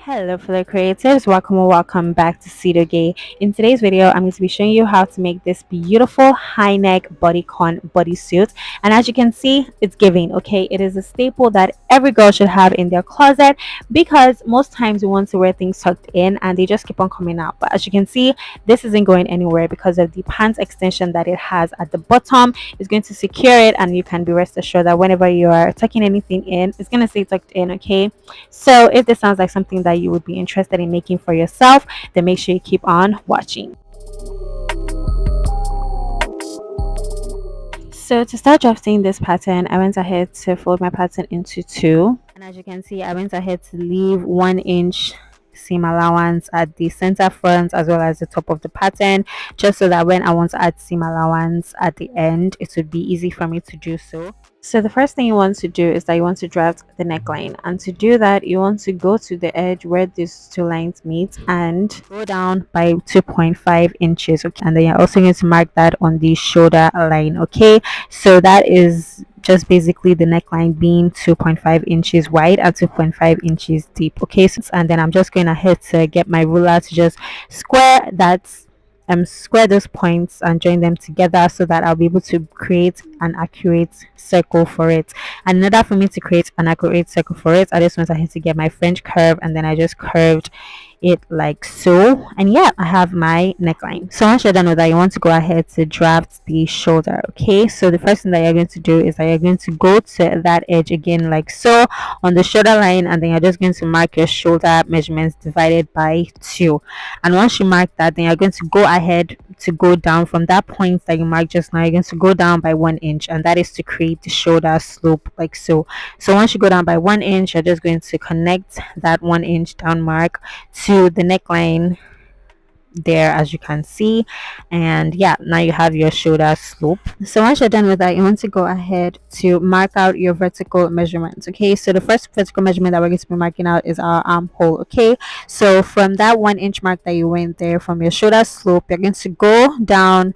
Hello fellow creatives, welcome or welcome back to Gay. In today's video, I'm going to be showing you how to make this beautiful high neck bodycon bodysuit. And as you can see, it's giving, okay? It is a staple that every girl should have in their closet because most times we want to wear things tucked in and they just keep on coming out. But as you can see, this isn't going anywhere because of the pants extension that it has at the bottom. It's going to secure it, and you can be rest assured that whenever you are tucking anything in, it's going to stay tucked in, okay? So if this sounds like something that you would be interested in making for yourself, then make sure you keep on watching. So to start drafting this pattern, I went ahead to fold my pattern into two, and as you can see, I went ahead to leave 1 inch seam allowance at the center front as well as the top of the pattern, just so that when I want to add seam allowance at the end, it would be easy for me to do so. So the first thing you want to do is that you want to draft the neckline, and to do that you want to go to the edge where these two lines meet and go down by 2.5 inches, okay? And then you're also going to mark that on the shoulder line, okay? So that is just basically the neckline being 2.5 inches wide and 2.5 inches deep, okay? So, and then I'm just going ahead to get my ruler to just square that square those points and join them together so that I'll be able to create an accurate circle for it. And in order for me to create an accurate circle for it, I just went ahead to get my French curve, and then I just curved it like so, and yeah, I have my neckline. So once you're done with that, you want to go ahead to draft the shoulder, okay? So the first thing that you're going to do is that you're going to go to that edge again like so on the shoulder line, and then you're just going to mark your shoulder measurements divided by 2. And once you mark that, then you're going to go ahead to go down from that point that you marked just now. You're going to go down by 1 inch, and that is to create the shoulder slope like so. So once you go down by 1 inch, you're just going to connect that 1 inch down mark to the neckline there, as you can see. And yeah, now you have your shoulder slope. So once you're done with that, you want to go ahead to mark out your vertical measurements, okay? So the first vertical measurement that we're going to be marking out is our armhole, okay? So from that 1 inch mark that you went there from your shoulder slope, you're going to go down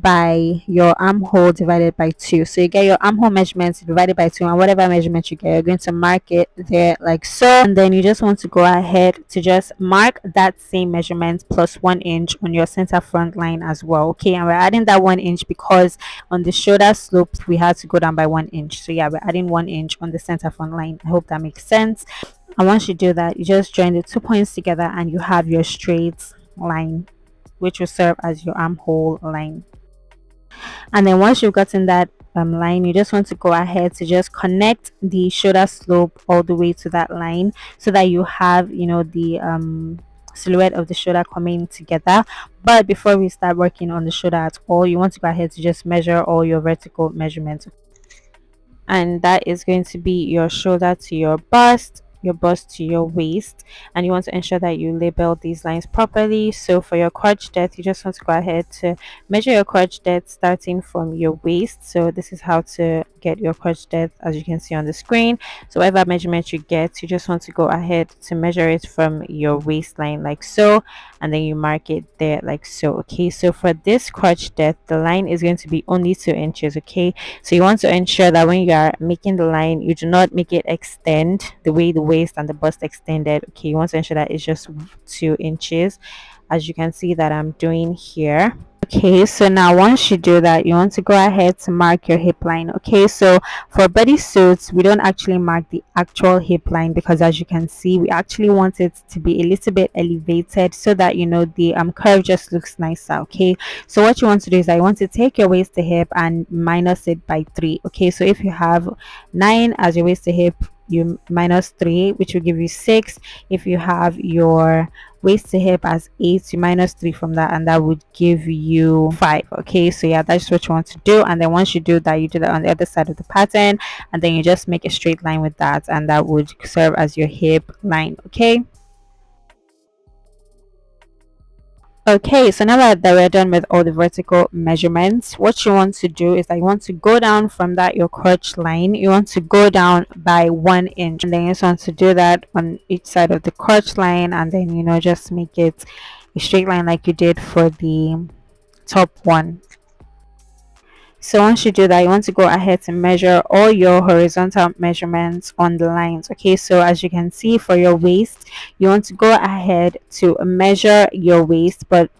by your armhole divided by 2. So you get your armhole measurements divided by 2, and whatever measurement you get, you're going to mark it there like so. And then you just want to go ahead to just mark that same measurement plus 1 inch on your center front line as well, okay? And we're adding that 1 inch because on the shoulder slopes we had to go down by 1 inch. So yeah, we're adding 1 inch on the center front line. I hope that makes sense. And once you do that, you just join the 2 points together and you have your straight line, which will serve as your armhole line. And then once you've gotten that line, you just want to go ahead to just connect the shoulder slope all the way to that line so that you have, you know, the silhouette of the shoulder coming together. But before we start working on the shoulder at all, you want to go ahead to just measure all your vertical measurements, and that is going to be your shoulder to your bust, your bust to your waist, and you want to ensure that you label these lines properly. So for your crotch depth, you just want to go ahead to measure your crotch depth starting from your waist. So this is how to get your crotch depth, as you can see on the screen. So whatever measurement you get, you just want to go ahead to measure it from your waistline like so, and then you mark it there like so, okay? So for this crotch depth, the line is going to be only 2 inches, okay? So you want to ensure that when you are making the line, you do not make it extend the way the waist and the bust extended, okay? You want to ensure that it's just 2 inches, as you can see that I'm doing here. Okay, so now once you do that, you want to go ahead to mark your hip line, okay? So for bodysuits, we don't actually mark the actual hip line because, as you can see, we actually want it to be a little bit elevated so that, you know, the curve just looks nicer, okay? So what you want to do is that you want to take your waist to hip and minus it by 3, okay? So if you have 9 as your waist to hip, you minus 3, which will give you 6. If you have your waist to hip as 8, you minus 3 from that, and that would give you 5, okay? So yeah, that's what you want to do. And then once you do that, you do that on the other side of the pattern, and then you just make a straight line with that, and that would serve as your hip line, okay? Okay, so now that we're done with all the vertical measurements, what you want to do is that you want to go down from that your crotch line. You want to go down by 1 inch, and then you just want to do that on each side of the crotch line, and then, you know, just make it a straight line like you did for the top one. So once you do that, you want to go ahead to measure all your horizontal measurements on the lines. Okay, so as you can see for your waist, you want to go ahead to measure your waist, but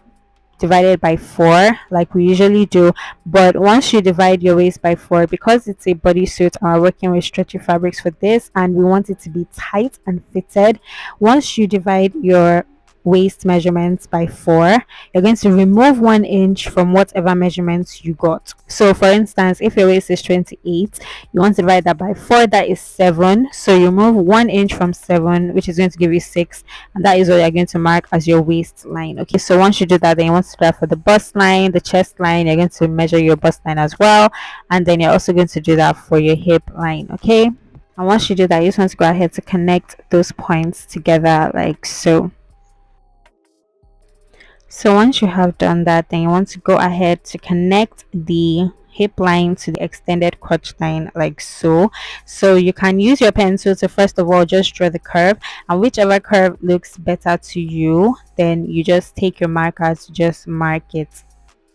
divided by 4 like we usually do. But once you divide your waist by 4, because it's a bodysuit and we're working with stretchy fabrics for this and we want it to be tight and fitted, once you divide your waist measurements by 4, you're going to remove 1 inch from whatever measurements you got. So for instance, if your waist is 28, you want to divide that by 4, that is 7. So you remove 1 inch from 7, which is going to give you 6, and that is what you're going to mark as your waistline. Okay, so once you do that, then you want to do that for the bust line, the chest line. You're going to measure your bust line as well, and then you're also going to do that for your hip line. Okay, and once you do that, you just want to go ahead to connect those points together like so. So once you have done that, then you want to go ahead to connect the hip line to the extended crotch line like so. So you can use your pencil to first of all just draw the curve, and whichever curve looks better to you, then you just take your marker to just mark it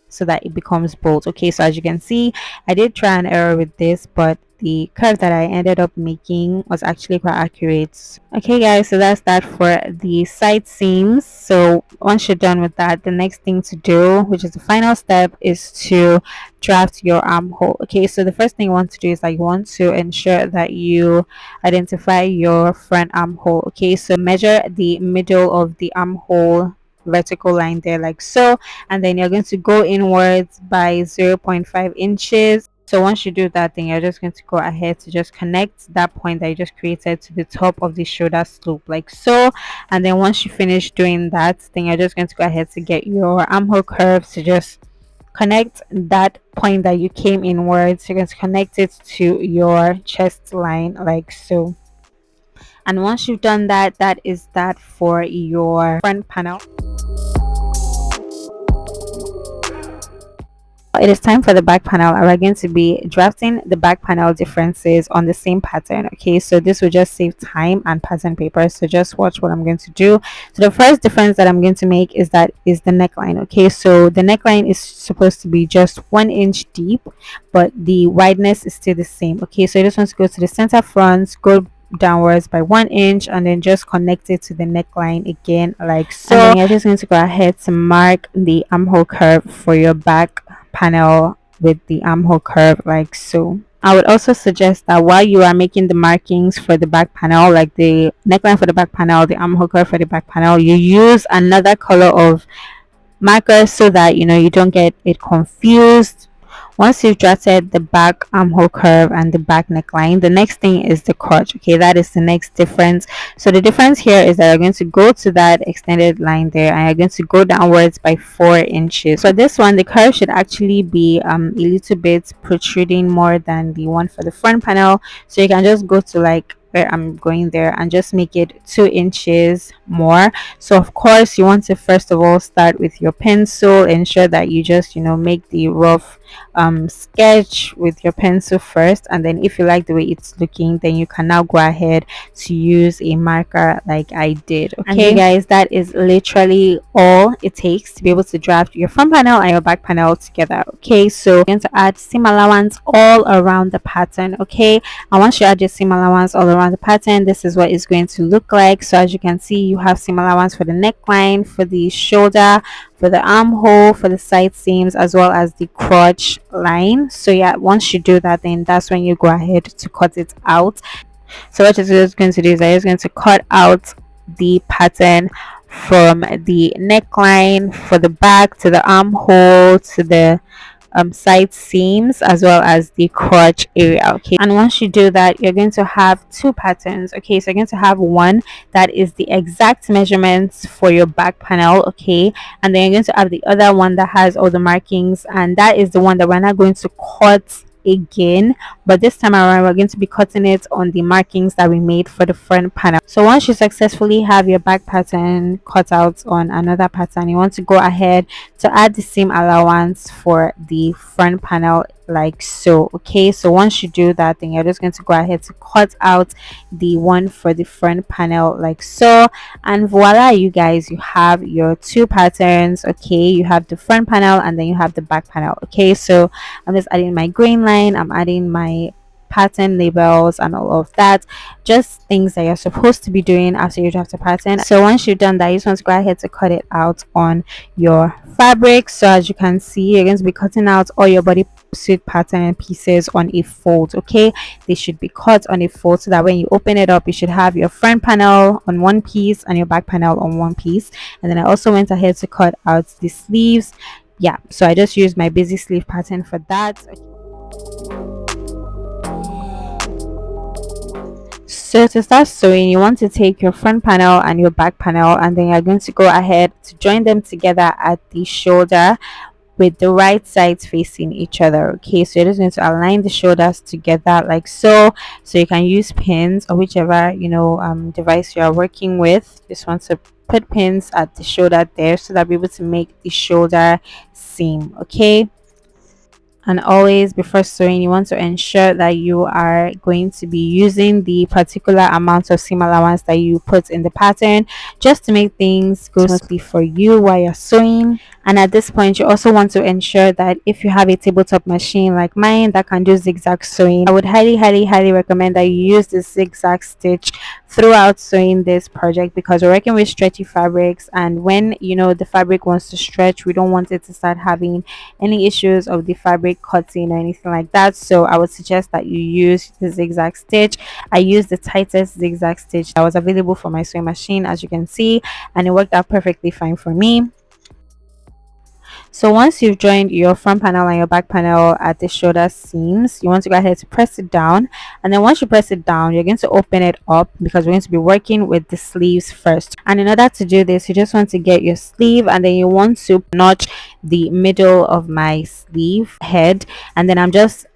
so that it becomes bold. Okay, so as you can see, I did try and error with this, but the curve that I ended up making was actually quite accurate. Okay guys, so that's that for the side seams. So once you're done with that, the next thing to do, which is the final step, is to draft your armhole. Okay, so the first thing you want to do is that you want to ensure that you identify your front armhole. Okay, so measure the middle of the armhole vertical line there like so, and then you're going to go inwards by 0.5 inches. So once you do that, then you're just going to go ahead to just connect that point that you just created to the top of the shoulder slope like so. And then once you finish doing that, then you're just going to go ahead to get your armhole curve to just connect that point that you came inwards. You're going to connect it to your chest line like so. And once you've done that, that is that for your front panel. It is time for the back panel, and we're going to be drafting the back panel differences on the same pattern. Okay, so this will just save time and pattern paper, so just watch what I'm going to do. So the first difference that I'm going to make is the neckline. Okay, so the neckline is supposed to be just 1 inch deep, but the wideness is still the same. Okay, so you just want to go to the center front, go downwards by 1 inch, and then just connect it to the neckline again like so. And then you're just going to go ahead to mark the armhole curve for your back panel with the armhole curve like so. I would also suggest that while you are making the markings for the back panel, like the neckline for the back panel, the armhole curve for the back panel, you use another color of marker so that you don't get it confused. Once you've drafted the back armhole curve and the back neckline, the next thing is the crotch. Okay, that is the next difference. So the difference here is that you're going to go to that extended line there, and you're going to go downwards by 4 inches. For this one, the curve should actually be a little bit protruding more than the one for the front panel. So you can just go to like where I'm going there and just make it 2 inches more. So of course you want to first of all start with your pencil. Ensure that you just make the rough sketch with your pencil first, and then if you like the way it's looking, then you can now go ahead to use a marker like I did. Okay guys, that is literally all it takes to be able to draft your front panel and your back panel together. Okay, so you're going to add seam allowance all around the pattern. Okay, and once you add your seam allowance all around the pattern, this is what it's going to look like. So as you can see, you have seam allowance for the neckline, for the shoulder, for the armhole, for the side seams, as well as the crotch line. So yeah, once you do that, then that's when you go ahead to cut it out. So what you're just going to do is I'm just going to cut out the pattern from the neckline, for the back, to the armhole, to the side seams, as well as the crotch area. Okay, and once you do that, you're going to have two patterns. Okay, so you're going to have one that is the exact measurements for your back panel. Okay, and then you're going to have the other one that has all the markings, and that is the one that we're not going to cut again, but this time around we're going to be cutting it on the markings that we made for the front panel. So once you successfully have your back pattern cut out on another pattern, you want to go ahead to add the seam allowance for the front panel like so. Okay, so once you do that, then you're just going to go ahead to cut out the one for the front panel like so, and voila, you guys, you have your two patterns. Okay, you have the front panel and then you have the back panel. Okay, so I'm just adding my grain line, I'm adding my pattern labels and all of that, just things that you're supposed to be doing after you draft a pattern. So once you've done that, you just want to go ahead to cut it out on your fabric. So as you can see, you're going to be cutting out all your bodysuit pattern pieces on a fold. Okay, they should be cut on a fold so that when you open it up, you should have your front panel on one piece and your back panel on one piece. And then I also went ahead to cut out the sleeves. Yeah, so I just used my busy sleeve pattern for that. So to start sewing, you want to take your front panel and your back panel, and then you're going to go ahead to join them together at the shoulder with the right sides facing each other. Okay, so you're just going to align the shoulders together like so. So you can use pins or whichever device you are working with. Just want to put pins at the shoulder there so that we're able to make the shoulder seam. Okay, and always before sewing, you want to ensure that you are going to be using the particular amount of seam allowance that you put in the pattern, just to make things go smoothly for you while you're sewing. And at this point, you also want to ensure that if you have a tabletop machine like mine that can do zigzag sewing, I would highly recommend that you use the zigzag stitch throughout sewing this project, because we're working with stretchy fabrics, and when the fabric wants to stretch, we don't want it to start having any issues of the fabric cutting or anything like that. So I would suggest that you use the zigzag stitch. I used the tightest zigzag stitch that was available for my sewing machine, as you can see, and it worked out perfectly fine for me. So once you've joined your front panel and your back panel at the shoulder seams, you want to go ahead to press it down, and then once you press it down, you're going to open it up because we're going to be working with the sleeves first. And in order to do this, you just want to get your sleeve, and then you want to notch the middle of my sleeve head, and then I'm just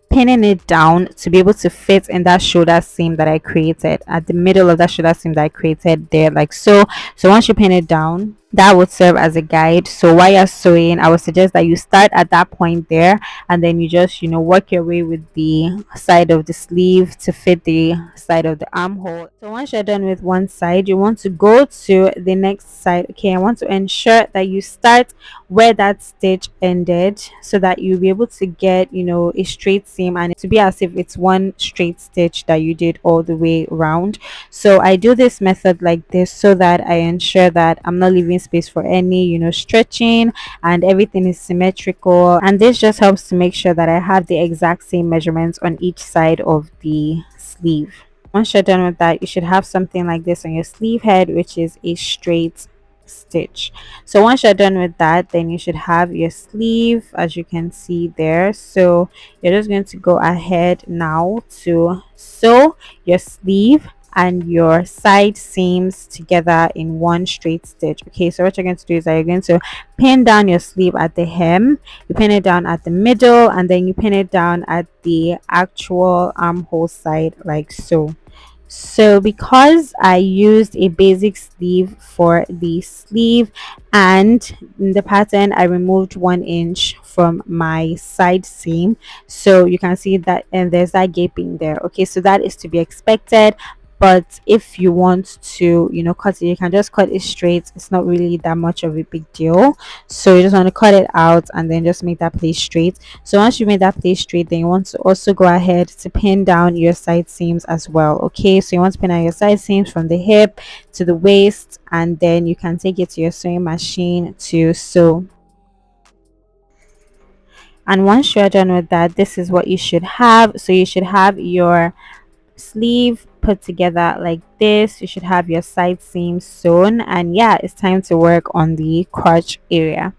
pinning it down to be able to fit in that shoulder seam that I created at the middle of that shoulder seam that I created there like so. So once you pin it down, that would serve as a guide. So while you're sewing, I would suggest that you start at that point there, and then you just work your way with the side of the sleeve to fit the side of the armhole. So once you're done with one side, you want to go to the next side. Okay, I want to ensure that you start where that stitch ended so that you'll be able to get a straight seam, and to be as if it's one straight stitch that you did all the way around. So I do this method like this so that I ensure that I'm not leaving space for any stretching, and everything is symmetrical, and this just helps to make sure that I have the exact same measurements on each side of the sleeve. Once you're done with that, you should have something like this on your sleeve head, which is a straight stitch. So once you're done with that, then you should have your sleeve, as you can see there. So you're just going to go ahead now to sew your sleeve and your side seams together in one straight stitch. Okay, so what you're going to do is that you're going to pin down your sleeve at the hem, you pin it down at the middle, and then you pin it down at the actual armhole side like so. So because I used a basic sleeve for the sleeve, and in the pattern I removed 1 inch from my side seam, so you can see that, and there's that gaping there. Okay, so that is to be expected, but if you want to cut it, you can just cut it straight. It's not really that much of a big deal. So you just want to cut it out and then just make that place straight. So once you made that place straight, then you want to also go ahead to pin down your side seams as well. Okay, so you want to pin down your side seams from the hip to the waist, and then you can take it to your sewing machine to sew. And once you're done with that, this is what you should have. So you should have your sleeve put together like this, you should have your side seams sewn, and yeah, it's time to work on the crotch area.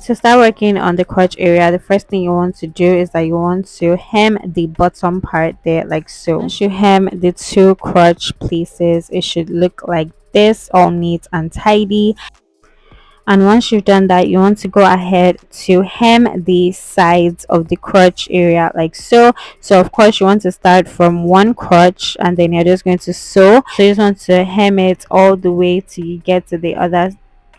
To start working on the crotch area, the first thing you want to do is that you want to hem the bottom part there like so. Once you hem the two crotch places, it should look like this, all neat and tidy. And once you've done that, you want to go ahead to hem the sides of the crotch area like so. So of course you want to start from one crotch and then you're just going to sew. So you just want to hem it all the way till you get to the other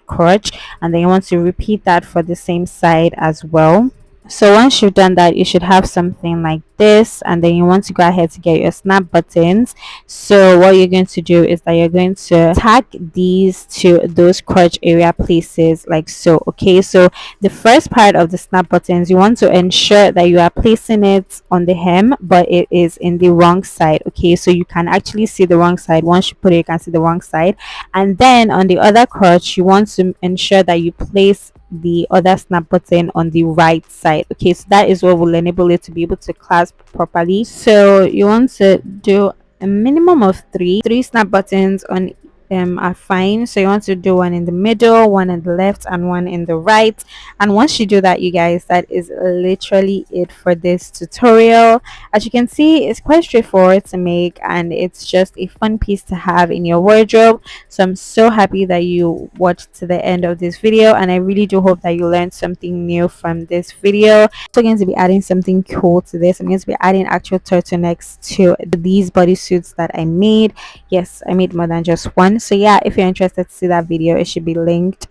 crotch, and then you want to repeat that for the same side as well. So once you've done that, you should have something like this, and then you want to go ahead to get your snap buttons. So what you're going to do is that you're going to tack these to those crotch area places like so. Okay, so the first part of the snap buttons, you want to ensure that you are placing it on the hem, but it is in the wrong side. Okay, so you can actually see the wrong side. Once you put it, you can see the wrong side. And then on the other crotch, you want to ensure that you place the other snap button on the right side. Okay, so that is what will enable it to be able to clasp properly. So you want to do a minimum of three snap buttons on are fine. So you want to do one in the middle, one in the left, and one in the right. And once you do that, you guys, that is literally it for this tutorial. As you can see, it's quite straightforward to make, and it's just a fun piece to have in your wardrobe. So I'm so happy that you watched to the end of this video, and I really do hope that you learned something new from this video. I'm also going to be adding something cool to this. I'm going to be adding actual turtlenecks to these bodysuits that I made. Yes, I made more than just one. So yeah, if you're interested to see that video, it should be linked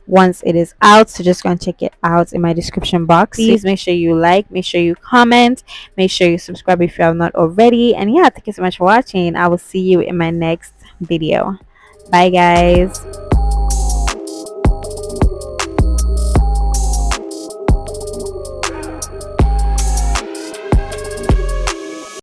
once it is out, so just go and check it out in my description box. Please make sure you like, make sure you comment, make sure you subscribe if you have not already. And yeah, thank you so much for watching. I will see you in my next video. Bye guys.